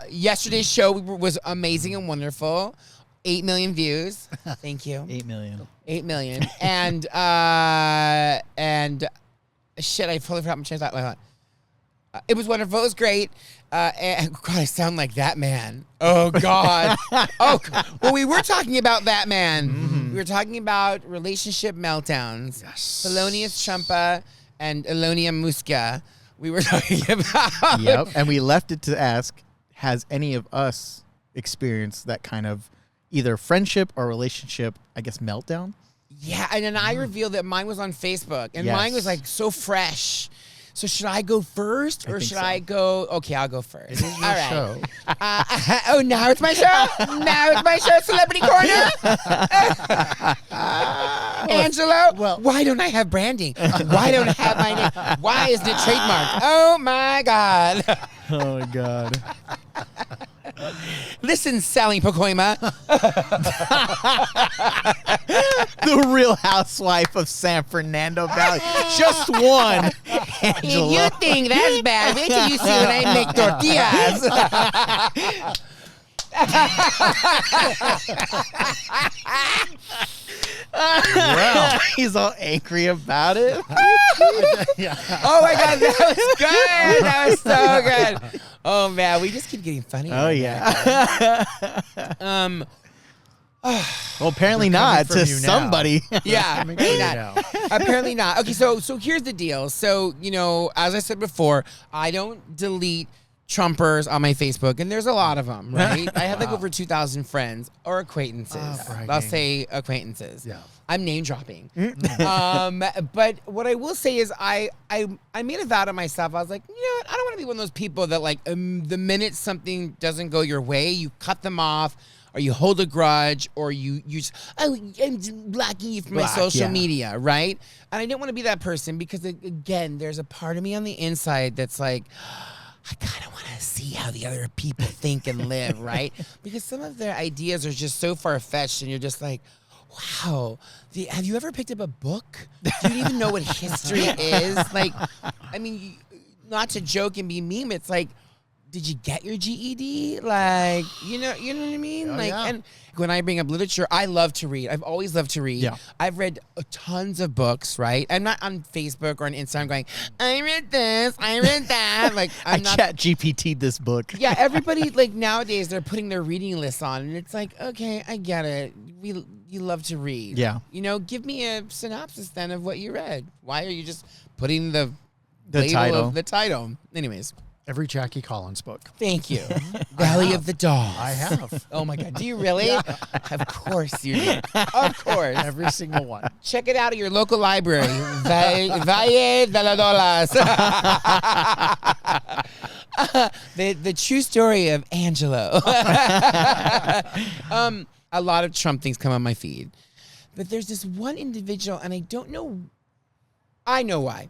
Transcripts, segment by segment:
Yesterday's show was amazing and wonderful. 8 million views. Thank you. 8 million. 8 million. And shit, I totally forgot my train of thought. It was wonderful. It was great. And God, I sound like that man. Oh God. Well, we were talking about that man. Mm-hmm. We were talking about relationship meltdowns. Yes. Thelonious Trumpa and Elonia Musca. We were talking about. Yep. And we left it to ask, has any of us experienced that kind of either friendship or relationship, I guess, meltdown? Yeah, and then I revealed that mine was on Facebook, and Yes. mine was like so fresh. So should I go first, or should so. I go? Okay, I'll go first. It is your show. Oh, now it's my show. Now it's my show, Celebrity Corner. Angelo, why don't I have branding? Why don't I have my name? Why isn't it trademarked? Oh my God. Oh, my God. Listen, Sally Pacoima. The Real Housewife of San Fernando Valley. Just one. If Angela. you think that's bad, wait till you see when I make tortillas. Well, he's all angry about it. Oh my God, that was good. That was so good. Oh man, we just keep getting funny. Oh, yeah. Well, apparently not from to you now. somebody. Yeah, Coming for apparently you not. now. Apparently not. Okay, so here's the deal. So, as I said before, I don't delete Trumpers on my Facebook, and there's a lot of them, right? I have like over 2,000 friends or acquaintances. bragging. I'll say acquaintances. Yeah. I'm name dropping. But what I will say is I made a vow to myself. I was like, you know what? I don't want to be one of those people that like the minute something doesn't go your way, you cut them off, or you hold a grudge, or you just, I'm blocking you from my social media, right? And I didn't want to be that person because, again, there's a part of me on the inside that's like, I kind of want to see how the other people think and live, right? Because some of their ideas are just so far-fetched, and you're just like, wow, have you ever picked up a book? Do you even know what history is? Like, I mean, not to joke and be mean, it's like, did you get your GED? Like, you know what I mean? And when I bring up literature, I love to read. I've always loved to read. Yeah. I've read tons of books, right? I'm not on Facebook or on Instagram going, I read this, I read that. Like, I'm not. chat GPT'd this book. Yeah, everybody, like, nowadays, they're putting their reading lists on, and it's like, okay, I get it. You love to read. Yeah. Give me a synopsis then of what you read. Why are you just putting the label title. of the title? Anyways. Every Jackie Collins book. Thank you. Valley of the Dolls. I have. Oh my God. Do you really? Of course you do. Of course. Every single one. Check it out at your local library. Valle de la Dollas. The true story of Angelo. A lot of Trump things come on my feed. But there's this one individual, and I don't know. I know why.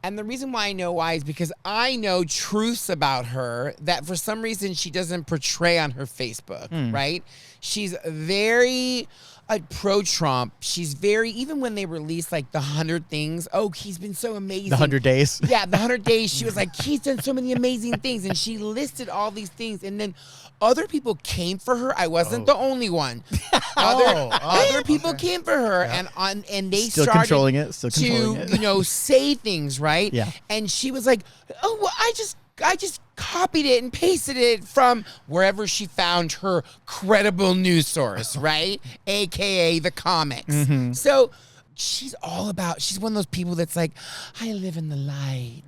And the reason why I know why is because I know truths about her that for some reason she doesn't portray on her Facebook, right? She's very pro-Trump. She's very, even when they released like the 100 things, oh, he's been so amazing. The 100 days. Yeah, the 100 days. She was like, he's done so many amazing things. And she listed all these things. And then other people came for her. I wasn't the only one. Other people came for her, and they Still started controlling it. Still controlling it. say things, right? Yeah. And she was like, oh, well, I just copied it and pasted it from wherever she found her credible news source, right? AKA the comics. Mm-hmm. So she's one of those people that's like, I live in the light.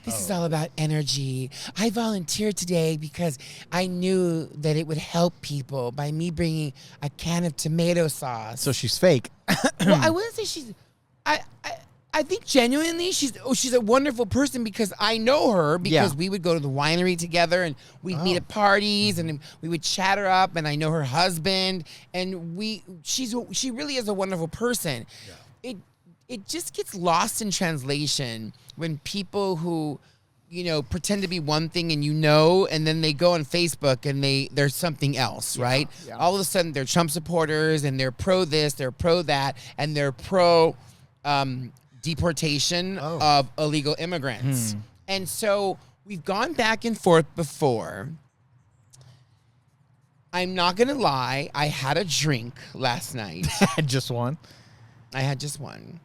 This is all about energy. I volunteered today because I knew that it would help people by me bringing a can of tomato sauce. So she's fake. Well, I wouldn't say she's. I think genuinely she's a wonderful person because I know her because we would go to the winery together and we'd meet at parties and we would chat her up, and I know her husband, and she really is a wonderful person. Yeah. It just gets lost in translation when people who pretend to be one thing and and then they go on Facebook and they're something else, right? Yeah. All of a sudden they're Trump supporters and they're pro this, they're pro that, and they're pro deportation of illegal immigrants. And so We've gone back and forth before. I'm not going to lie. I had a drink last night. Just one. I had just one.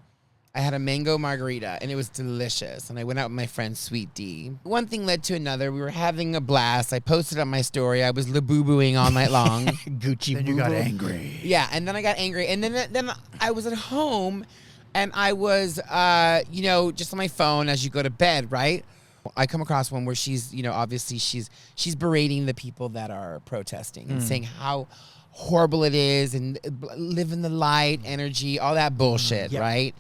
I had a mango margarita, and it was delicious. And I went out with my friend, Sweet D. One thing led to another. We were having a blast. I posted on my story. I was laboo-booing all night long. Gucci Then you got angry. Yeah, and then I got angry. And then I was at home, and I was, just on my phone as you go to bed, right? I come across one where she's, obviously she's berating the people that are protesting and saying how horrible it is and live in the light energy, all that bullshit, right?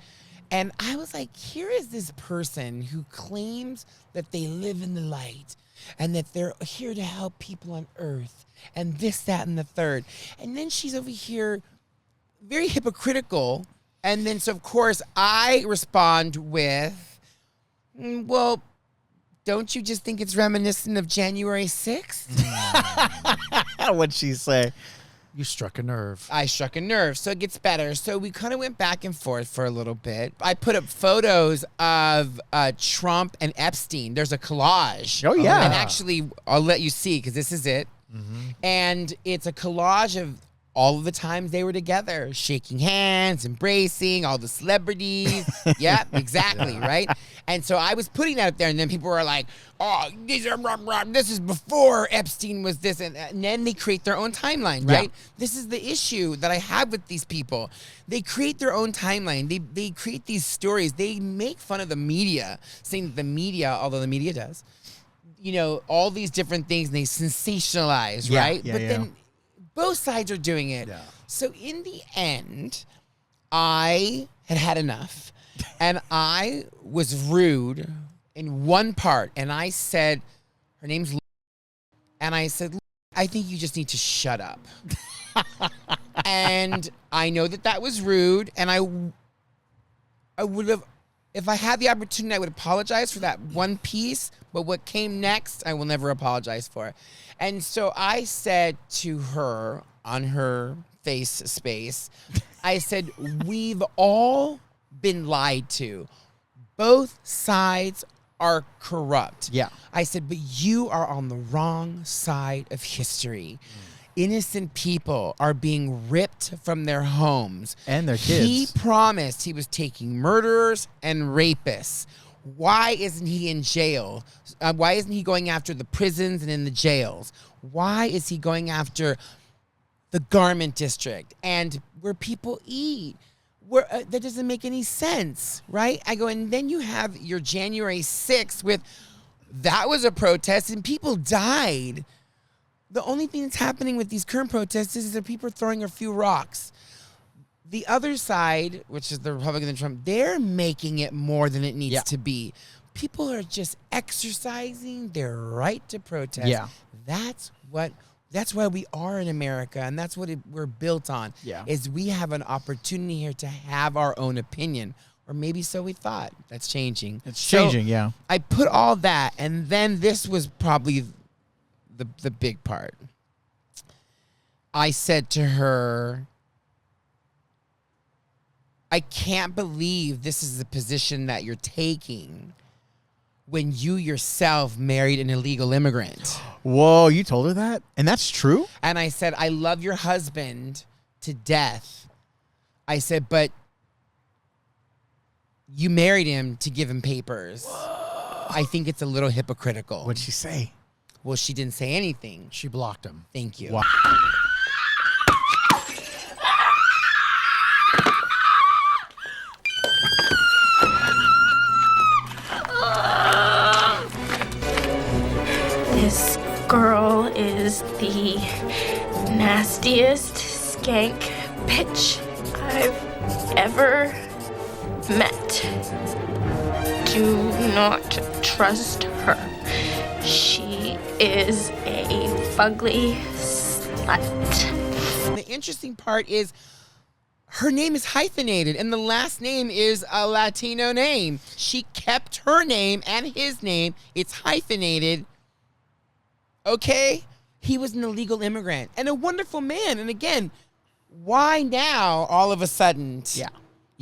And I was like, here is this person who claims that they live in the light and that they're here to help people on earth and this, that, and the third. And then she's over here very hypocritical. And then, so of course, I respond with, well, don't you just think it's reminiscent of January 6th? What'd she say? You struck a nerve. I struck a nerve, so it gets better. So we kind of went back and forth for a little bit. I put up photos of Trump and Epstein. There's a collage. Oh, yeah. And actually, I'll let you see, because this is it. And it's a collage of all of the times they were together, shaking hands, embracing, all the celebrities. Yeah, exactly, right? And so I was putting that up there, and then people were like, oh, this is before Epstein was this. And then they create their own timeline, right? Yeah. This is the issue that I have with these people. They create their own timeline. They create these stories. They make fun of the media, saying that the media, although the media does, all these different things, and they sensationalize, right? Yeah, but then both sides are doing it. Yeah. So in the end, I had enough. And I was rude in one part. And I said, her name's and I said, I think you just need to shut up. And I know that was rude. And I would have, if I had the opportunity, I would apologize for that one piece. But what came next, I will never apologize for. And so I said to her on her face space, I said, we've all been lied to. Both sides are corrupt. Yeah. I said, but you are on the wrong side of history. Innocent people are being ripped from their homes. And their kids. He promised he was taking murderers and rapists. Why isn't he in jail? Why isn't he going after the prisons and in the jails? Why is he going after the garment district and where people eat? That doesn't make any sense, right? I go, and then you have your January 6th that was a protest and people died. The only thing that's happening with these current protests is that people are throwing a few rocks. The other side, which is the Republicans and Trump, they're making it more than it needs to be. People are just exercising their right to protest. Yeah. That's why we are in America, and that's what we're built on. Yeah. Is we have an opportunity here to have our own opinion, or maybe so we thought. That's changing. It's changing, yeah. I put all that, and then this was probably the big part. I said to her, I can't believe this is the position that you're taking when you yourself married an illegal immigrant. Whoa, you told her that? And that's true? And I said, I love your husband to death. I said, but you married him to give him papers. Whoa. I think it's a little hypocritical. What'd she say? Well, she didn't say anything. She blocked him. Thank you. Wow. This girl is the nastiest skank bitch I've ever met. Do not trust her. She is a fugly slut. The interesting part is her name is hyphenated, and the last name is a Latino name. She kept her name and his name. It's hyphenated. Okay? He was an illegal immigrant and a wonderful man. And again, why now all of a sudden? Yeah.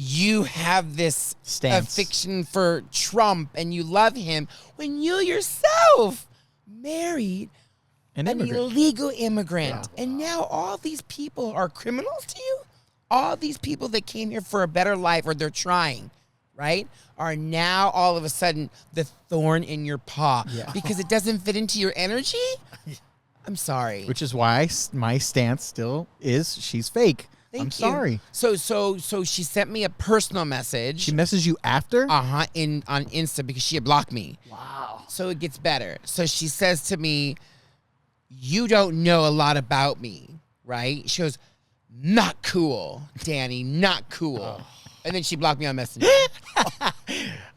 you have this Stance. affection for Trump and you love him when you yourself married An an immigrant. illegal immigrant. And now all these people are criminals to you? All these people that came here for a better life, or they're trying, right, are now all of a sudden the thorn in your paw because it doesn't fit into your energy? I'm sorry. Which is why my stance still is she's fake. Thank I'm you. sorry. So she sent me a personal message. She messaged you after? On Insta because she had blocked me. Wow. So it gets better. So she says to me, "You don't know a lot about me, right?" She goes, "Not cool, Danny, not cool." And then she blocked me on Messenger.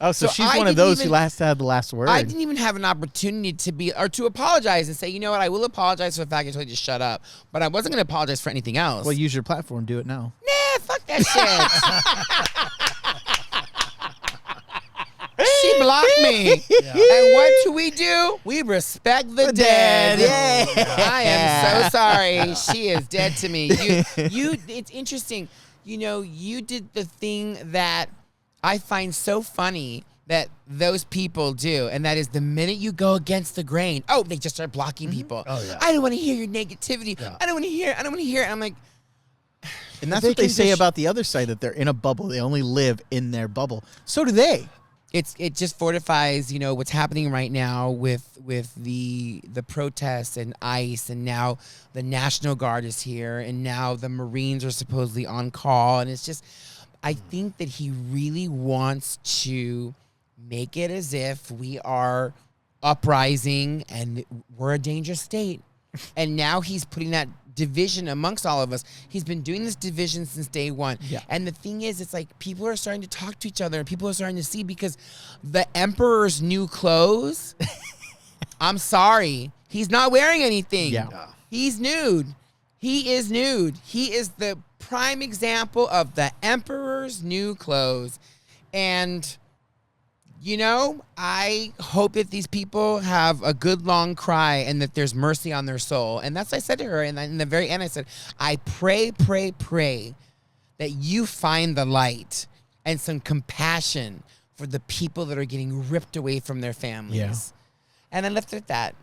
Oh, so she's I one of didn't those who even- had the last word. I didn't even have an opportunity to apologize and say, you know what, I will apologize for the fact I told you to shut up. But I wasn't going to apologize for anything else. Well, use your platform. Do it now. Nah, fuck that shit. She blocked me. And what do? We respect the dead. I am so sorry. She is dead to me. It's interesting. You know, you did the thing that I find so funny that those people do, and that is the minute you go against the grain, they just start blocking people. Oh, yeah. I don't want to hear your negativity. Yeah. I don't want to hear it. I'm like, And that's They what they can say just- about the other side, that they're in a bubble. They only live in their bubble. So do they. it just fortifies, what's happening right now with the protests and ICE, and now the National Guard is here, and now the Marines are supposedly on call, and it's just, I think that he really wants to make it as if we are uprising and we're a dangerous state, and now he's putting that division amongst all of us. He's been doing this division since day one. Yeah. And the thing is, it's like people are starting to talk to each other, and people are starting to see, because the emperor's new clothes, I'm sorry, he's not wearing anything. Yeah. He's nude. He is nude. He is the prime example of the emperor's new clothes. And I hope that these people have a good long cry and that there's mercy on their soul. And that's what I said to her. And in the very end, I said, I pray that you find the light and some compassion for the people that are getting ripped away from their families. Yeah. And I left it at that.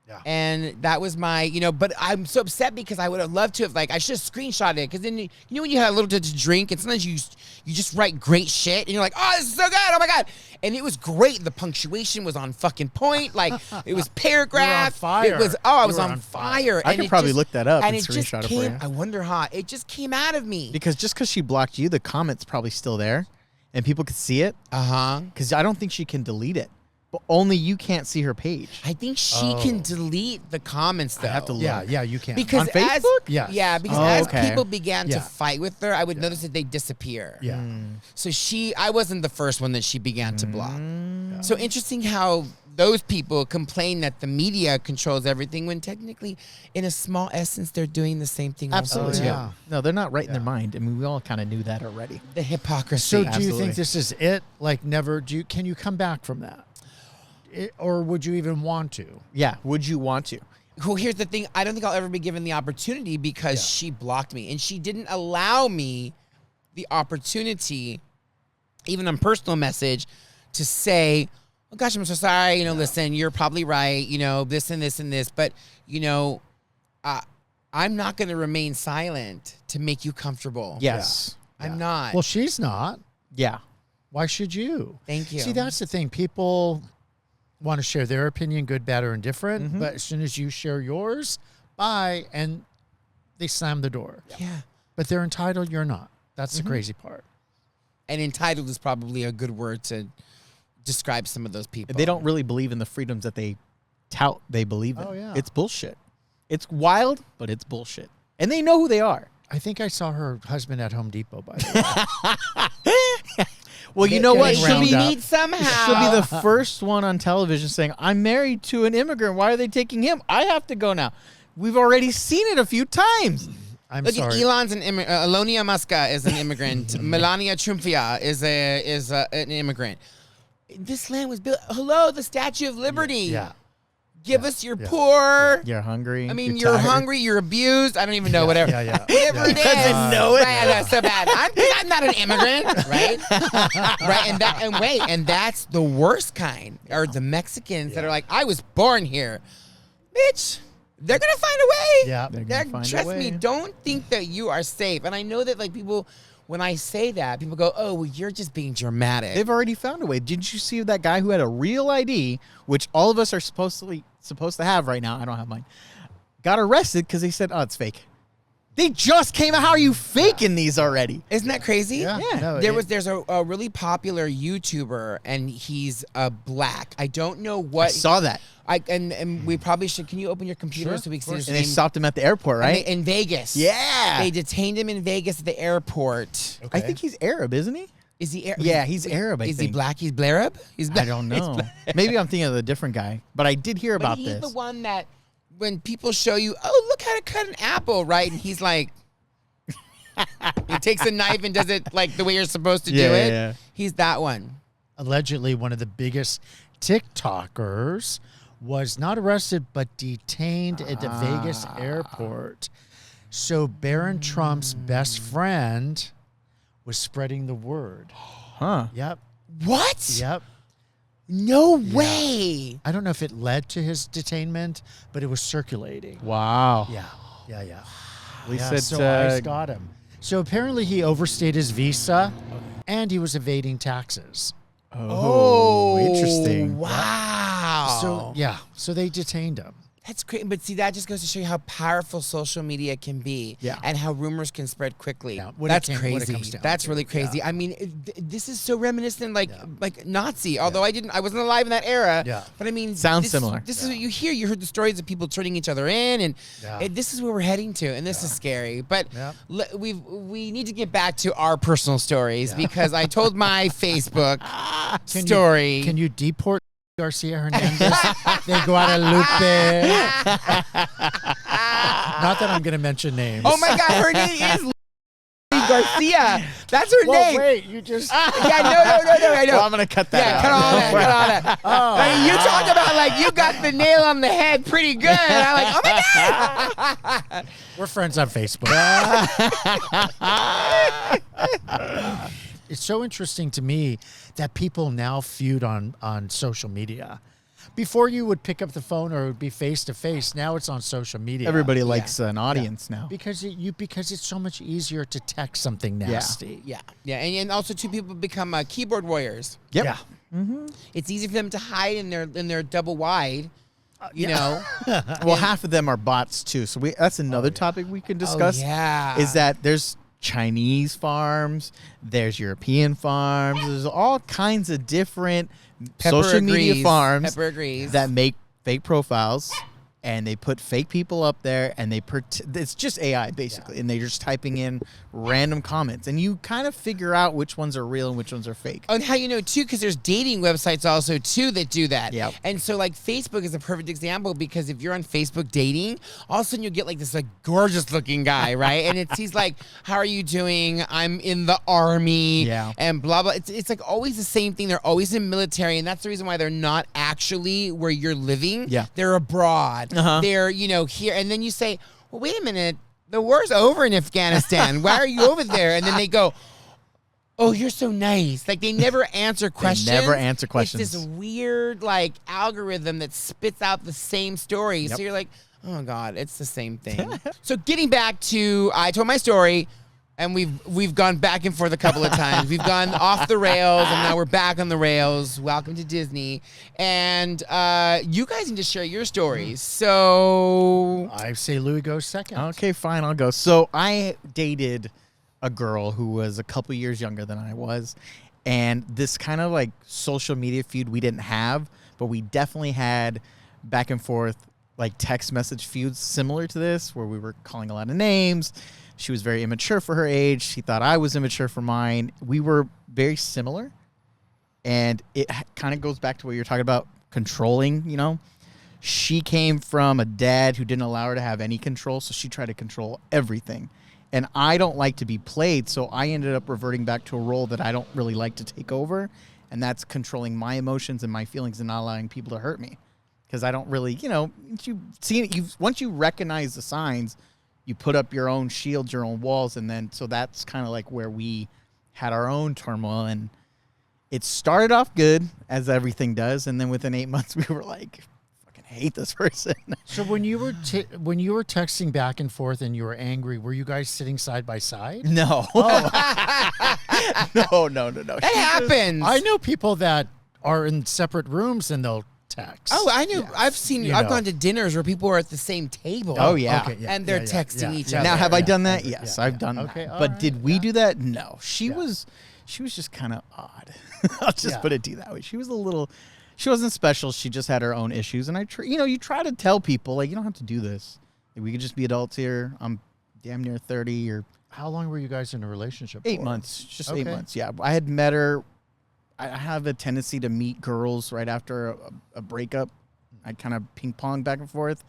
Yeah. And that was my, but I'm so upset because I would have loved to have, I should have screenshotted it. Because then, when you had a little bit to drink, and sometimes you just write great shit, and you're like, oh, this is so good, oh my God. And it was great. The punctuation was on fucking point. It was paragraph. fire. It was, I was You were on on fire. I And could it probably just- look that up and it just screenshot it for came, you. I wonder how. It just came out of me. Because just because she blocked you, the comment's probably still there, and people could see it. Uh-huh. Because I don't think she can delete it, but only you can't see her page. I think she can delete the comments, though. I have to look. Yeah, you can. Because On Facebook? Yes. Yeah, because Oh, as okay. people began to Yeah. fight with her, I would notice that they disappear. Yeah. So I wasn't the first one that she began to block. Mm. So interesting how those people complain that the media controls everything, when technically, in a small essence, they're doing the same thing. Absolutely. Also, too. yeah. No, they're not right in their mind. I mean, we all kind of knew that already. The hypocrisy. So do you Absolutely. think this is it? Can you come back from that? Or would you even want to? Yeah. Would you want to? Well, here's the thing. I don't think I'll ever be given the opportunity because she blocked me, and she didn't allow me the opportunity, even on personal message, to say, oh gosh, I'm so sorry. Listen, you're probably right. This and this and this, but I'm not going to remain silent to make you comfortable. Yes. I'm not. Well, she's not. Yeah. Why should you? Thank you. See, that's the thing. People want to share their opinion, good, bad, or indifferent. But as soon as you share yours, bye, and they slam the door. Yeah. But they're entitled. You're not. That's the crazy part. And entitled is probably a good word to describe some of those people. They don't really believe in the freedoms that they tout they believe in. Oh, yeah. It's bullshit. It's wild, but it's bullshit. And they know who they are. I think I saw her husband at Home Depot, by the way. Well, you know what? Getting She'll be round up. neat somehow. She'll be the first one on television saying, I'm married to an immigrant. Why are they taking him? I have to go now. We've already seen it a few times. I'm Look sorry. at Elon's an immigrant. Alonia Muska is an immigrant. Melania Trumpia is an immigrant. This land was built. Hello, the Statue of Liberty. Yeah. Give us your poor. You're hungry. I mean, you're you're tired. hungry, you're abused. I don't even know, whatever. Whatever it is. Doesn't know it. Right, that's so bad. I'm not an immigrant, right? Right, and that's the worst kind, are the Mexicans that are like, I was born here. Bitch, they're going to find a way. Yeah. They're gonna find a Trust me, way. don't think that you are safe. And I know that, like, people, when I say that, people go, oh, well, you're just being dramatic. They've already found a way. Didn't you see that guy who had a real ID, which all of us are supposed to have right now? I don't have mine. Got arrested because they said, oh, it's fake. They just came out. How are you faking these already? Isn't that crazy? Yeah. No, There's a really popular YouTuber, and he's black. I don't know what. I saw that. And we probably should. Can you open your computer Sure, so we of can see his And they name? stopped him at the airport, right? In Vegas. Yeah. They detained him in Vegas at the airport. Okay. I think he's Arab, isn't he? Is he? Yeah, he's Arab, I Is he think. black? He's Blarab? He's black. I don't know. Maybe I'm thinking of a different guy, but I did hear But about he's this. the one that when people show you, oh, look how to cut an apple, right? And he's like, he takes a knife and does it like the way you're supposed to do it. Yeah. He's that one. Allegedly, one of the biggest TikTokers was not arrested but detained at the Vegas airport. So Barron Trump's best friend was spreading the word. Huh. Yep. What? Yep. No way. I don't know if it led to his detainment, but it was circulating. Wow. Yeah. Yeah. At least Yeah, it's, so ICE got him. So apparently he overstayed his visa and he was evading taxes. Oh, interesting. Wow. So yeah, so they detained him. That's great. But see, that just goes to show you how powerful social media can be. Yeah. And how rumors can spread quickly. Yeah, what it That's what it crazy. comes down That's to. really crazy. Yeah. I mean, this is so reminiscent, like Nazi. Although I wasn't alive in that era. Yeah. But I mean, Sounds similar. This is what you hear. You heard the stories of people turning each other in, and this is where we're heading to, and this is scary. But we need to get back to our personal stories because I told my Facebook story. Can you deport Garcia Hernandez de Guadalupe? Not that I'm going to mention names. Oh my God, her name is Garcia. That's her name. Wait, you just... Yeah, no, I know. Well, I'm going to cut that Yeah, out. cut all that. Oh. I mean, you talked about like you got the nail on the head pretty good. I'm like, oh my God. We're friends on Facebook. It's so interesting to me that people now feud on social media. Before you would pick up the phone or it would be face to face. Now it's on social media. Everybody likes an audience now. because it's so much easier to text something nasty. Yeah, and also two people become keyboard warriors. Yep. Yeah. It's easy for them to hide in their double wide. You know. Well, half of them are bots too. So that's another topic we can discuss. yeah. Is that there's Chinese farms, there's European farms, there's all kinds of different social media farms Pepper agrees. that make fake profiles and they put fake people up there and it's just AI basically and they're just typing in random comments and you kind of figure out which ones are real and which ones are fake. And how you know too, because there's dating websites also too that do that. Yep. And so like Facebook is a perfect example because if you're on Facebook dating, all of a sudden you get like this like gorgeous looking guy, right? And he's like, "How are you doing? I'm in the army." Yeah. And blah blah. It's like always the same thing. They're always in military, and that's the reason why they're not actually where you're living. Yeah. They're abroad. Uh-huh. They're here, and then you say, "Well, wait a minute. The war's over in Afghanistan. Why are you over there?" And then they go, "Oh, you're so nice." Like they never answer questions. never answer questions. It's this weird like algorithm that spits out the same story. Yep. So you're like, "Oh God, it's the same thing." So getting back to, I told my story, and we've gone back and forth a couple of times. We've gone off the rails, and now we're back on the rails. Welcome to Disney, and you guys need to share your stories. So I say Louis goes second. Okay, fine, I'll go. So I dated a girl who was a couple years younger than I was, and this kind of like social media feud we didn't have, but we definitely had back and forth like text message feuds similar to this, where we were calling a lot of names. She was very immature for her age. She thought I was immature for mine. We were very similar, and it kind of goes back to what you're talking about, controlling, you know? She came from a dad who didn't allow her to have any control, so she tried to control everything. And I don't like to be played, so I ended up reverting back to a role that I don't really like to take over, and that's controlling my emotions and my feelings and not allowing people to hurt me. because I don't really, once you recognize the signs, you put up your own shields, your own walls, and then so that's kind of like where we had our own turmoil, and it started off good as everything does, and then within 8 months we were like, fucking hate this person. So when you were texting back and forth and you were angry, were you guys sitting side by side? No. No. That happens. I know people that are in separate rooms and they'll text. Oh, I knew. Yeah. I've gone to dinners where people are at the same table. Oh, yeah. Okay, and they're texting each other. Now, have I done that? Yes, I've done Okay, that. But right, did we do that? No. She was just kind of odd. I'll just put it to you that way. She wasn't special. She just had her own issues. And you try to tell people, like, you don't have to do this. Like, we could just be adults here. I'm damn near 30 or... How long were you guys in a relationship 8 for? months. Just 8 months, yeah. I had met her. I have a tendency to meet girls right after a breakup. I kind of ping pong back and forth,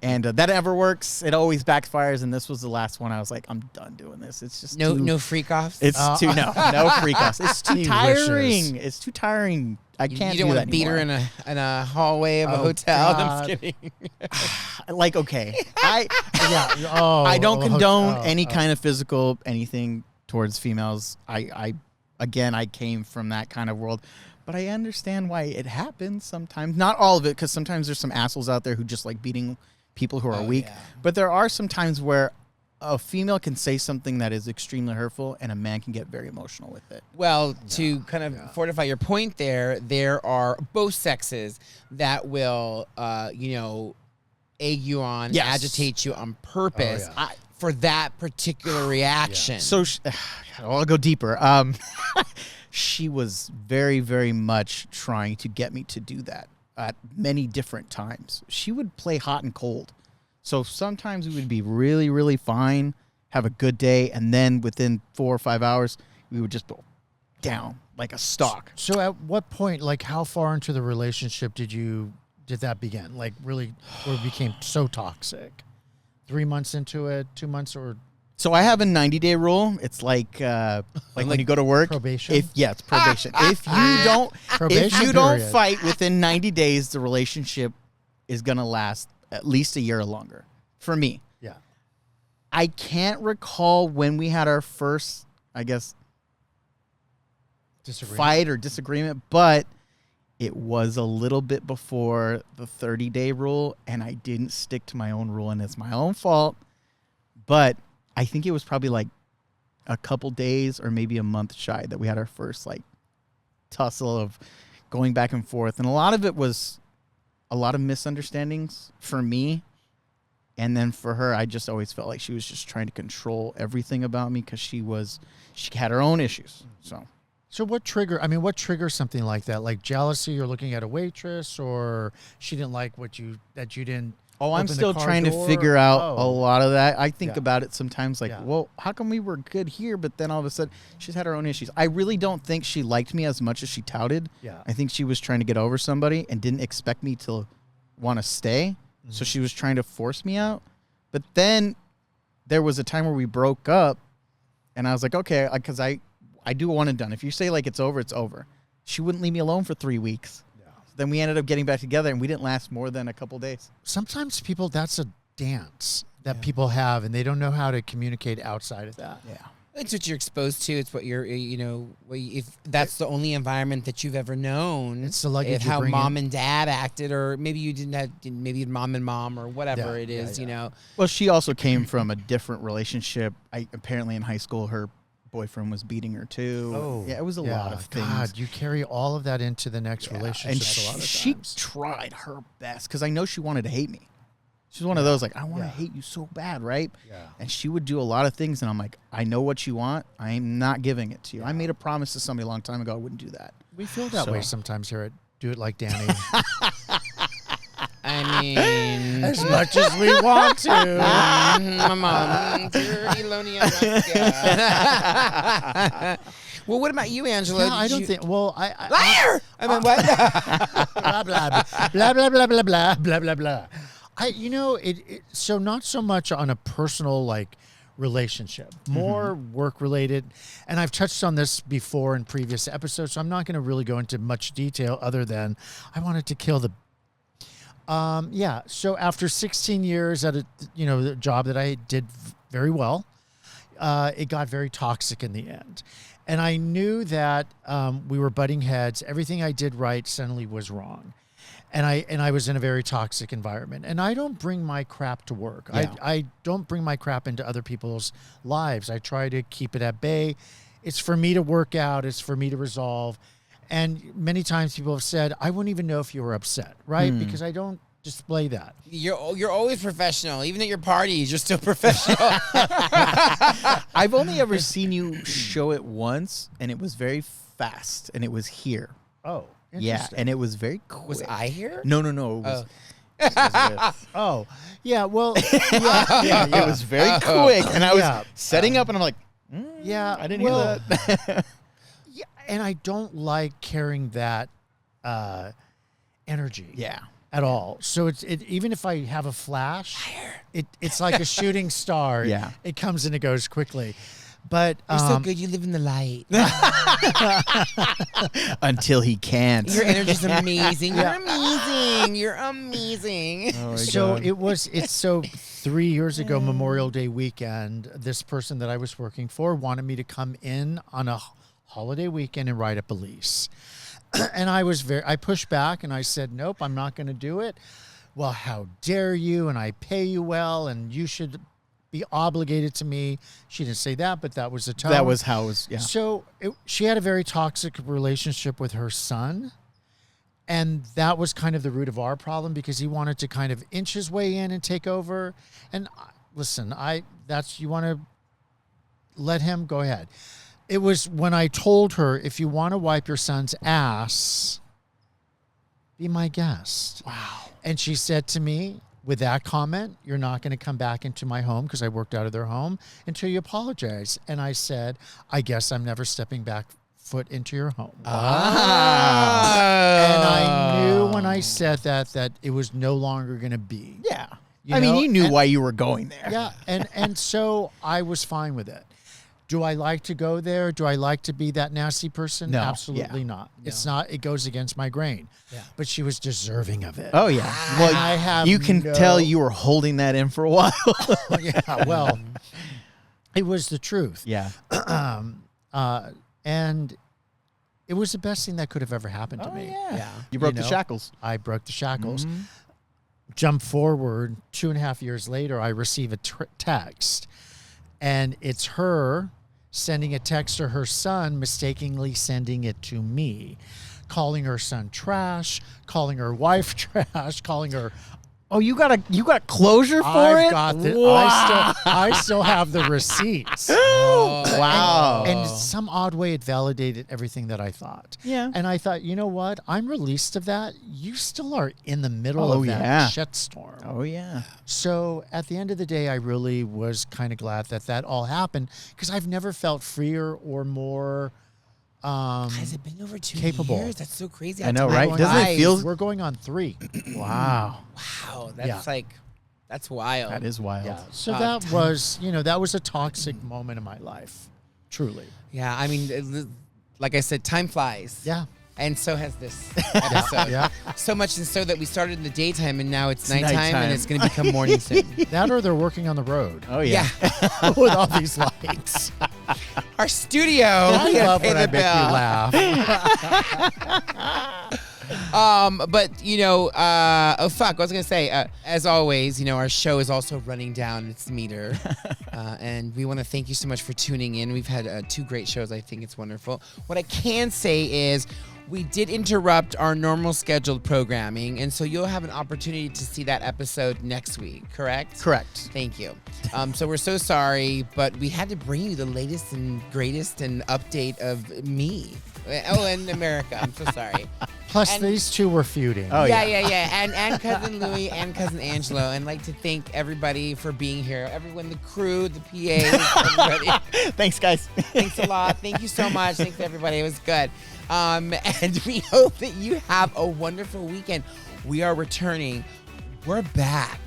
and that never works. It always backfires. And this was the last one. I was like, I'm done doing this. It's just no freak offs. It's no freak offs. It's too tiring. It's too tiring. I can't. You don't want to beat her anymore. in a hallway of a hotel. I'm just kidding. Like, okay, I don't condone any kind of physical anything towards females. I came from that kind of world. But I understand why it happens sometimes. Not all of it, because sometimes there's some assholes out there who just like beating people who are weak. Yeah. But there are some times where a female can say something that is extremely hurtful, and a man can get very emotional with it. Well, to kind of fortify your point there are both sexes that will, egg you on, agitate you on purpose for that particular reaction. Yeah. So I'll go deeper. She was very, very much trying to get me to do that at many different times. She would play hot and cold. So sometimes we would be really, really fine, have a good day, and then within 4 or 5 hours, we would just go down like a stock. So at what point, like how far into the relationship did that begin? Like really, where it became so toxic? 3 months into it, 2 months, or... So I have a 90-day rule. It's like when you go to work. Probation? It's probation. If you don't fight within 90 days, the relationship is going to last at least a year or longer. For me. Yeah. I can't recall when we had our first, I guess, fight or disagreement, but it was a little bit before the 30-day rule, and I didn't stick to my own rule, and it's my own fault. But I think it was probably like a couple days or maybe a month shy that we had our first like tussle of going back and forth. And a lot of it was a lot of misunderstandings for me. And then for her, I just always felt like she was just trying to control everything about me because she had her own issues. So what triggers something like that? Like jealousy, you're looking at a waitress, or she didn't like that you didn't. Oh, I'm still trying to figure out a lot of that. I think about it sometimes like, well, how come we were good here, but then all of a sudden she's had her own issues. I really don't think she liked me as much as she touted. Yeah. I think she was trying to get over somebody and didn't expect me to want to stay. Mm-hmm. So she was trying to force me out. But then there was a time where we broke up, and I was like, okay, because I do want it done. If you say like it's over, it's over. She wouldn't leave me alone for 3 weeks. Then we ended up getting back together, and we didn't last more than a couple days. Sometimes that's a dance that people have, and they don't know how to communicate outside of that. Yeah. It's what you're exposed to. It's what you're, if that's the only environment that you've ever known. It's the luggage how mom and dad acted, or maybe you didn't have, maybe mom and mom, or whatever it is, Well, she also came from a different relationship. Apparently in high school, her boyfriend was beating her too. Oh, yeah, it was a lot of things. God, you carry all of that into the next relationship. And a lot of she times. tried her best because I know she wanted to hate me. She's one of those like, I want to hate you so bad, right? Yeah. And she would do a lot of things, and I'm like, I know what you want. I am not giving it to you. I made a promise to somebody a long time ago I wouldn't do that. We feel that way sometimes here at Do It Like Danny. I mean, as much as we want to. My mom. Well, what about you, Angela? Yeah, I don't think. Well, liar. I mean, what? blah blah blah blah blah blah blah blah blah blah. So not so much on a personal like relationship, more work related, and I've touched on this before in previous episodes, so I'm not going to really go into much detail other than I wanted to kill the. Yeah. So after 16 years at the job that I did very well, it got very toxic in the end. And I knew that we were butting heads. Everything I did right suddenly was wrong. And I was in a very toxic environment. And I don't bring my crap to work. Yeah. I don't bring my crap into other people's lives. I try to keep it at bay. It's for me to work out. It's for me to resolve. And many times people have said, I wouldn't even know if you were upset, right? Because I don't display that. You're always professional. Even at your parties, you're still professional. I've only ever seen you show it once, and it was very fast, and it was here. Oh, Yeah, interesting. and it was very quick. Was I here? No. It was, Oh, yeah. Well, it was very quick, and I was Yeah. setting up, and I'm like, yeah. I didn't well, hear that. Yeah, and I don't like carrying that energy. Yeah. At all. So even if I have a flash, it's like a shooting star. Yeah. It comes and it goes quickly. But You're so good. You live in the light. Until he can't. Your energy's amazing. You're amazing. You're amazing. Oh my so God. so 3 years ago, Memorial Day weekend, this person that I was working for wanted me to come in on a holiday weekend and write up a lease. And I pushed back and I said, nope, I'm not going to do it. Well, how dare you? And I pay you well and you should be obligated to me. She didn't say that, but that was the tone. That was how it was, yeah. So she had a very toxic relationship with her son. And that was kind of the root of our problem because he wanted to kind of inch his way in and take over. And listen, you want to let him go ahead. It was when I told her, if you want to wipe your son's ass, be my guest. Wow. And she said to me, with that comment, you're not going to come back into my home because I worked out of their home until you apologize. And I said, I guess I'm never stepping back foot into your home. And I knew when I said that it was no longer going to be. Yeah. You mean, know? you knew And- why you were going there. Yeah, and so I was fine with it. Do I like to go there? Do I like to be that nasty person? No. Absolutely not. It's not. It goes against my grain. Yeah. But she was deserving of it. Oh, yeah. Well, I have you can no- tell you were holding that in for a while. Yeah. Well, it was the truth. Yeah. And it was the best thing that could have ever happened to me. Yeah. You broke You the know? shackles. I broke the shackles. Mhm. Jump forward 2.5 years later, I receive a text, and it's her sending a text to her son, mistakenly sending it to me, calling her son trash, calling her wife trash, calling her. Oh, you got closure for I've it? got the. Wow. I still have the receipts. Wow. And in some odd way, it validated everything that I thought. Yeah. And I thought, you know what? I'm released of that. You still are in the middle Oh, of that yeah. shitstorm. Oh, yeah. So at the end of the day, I really was kind of glad that all happened because I've never felt freer or more Has it been over 2 capable. years? That's so crazy. I know, Time right? flies. Doesn't it feel- We're going on 3. Wow. Wow, that's that's wild. That is wild. Yeah. So God. that was, that was a toxic moment in my life. Truly. Yeah, I mean, like I said, time flies. Yeah. And so has this episode. Yeah. So much and so that we started in the daytime and now it's nighttime, nighttime. and it's going to become morning soon. That or they're working on the road Oh, yeah. Yeah. with all these lights. Our studio. I we gotta love pay when I the make bill. you laugh. But oh fuck, I was gonna say, as always, our show is also running down its meter, and we want to thank you so much for tuning in. We've had 2 great shows. I think it's wonderful. What I can say is, we did interrupt our normal scheduled programming, and so you'll have an opportunity to see that episode next week. Correct? Correct. Thank you. So we're so sorry, but we had to bring you the latest and greatest and update of me. Oh, and America. I'm so sorry. Plus, And- these 2 were feuding. Oh, yeah, yeah. yeah, yeah. And cousin Louie and cousin Angelo. And like to thank everybody for being here. Everyone, the crew, the PAs, everybody. Thanks, guys. Thanks a lot. Thank you so much. Thanks everybody. It was good. And we hope that you have a wonderful weekend. We are returning. We're back.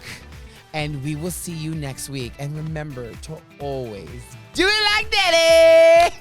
And we will see you next week. And remember to always do it like Daddy.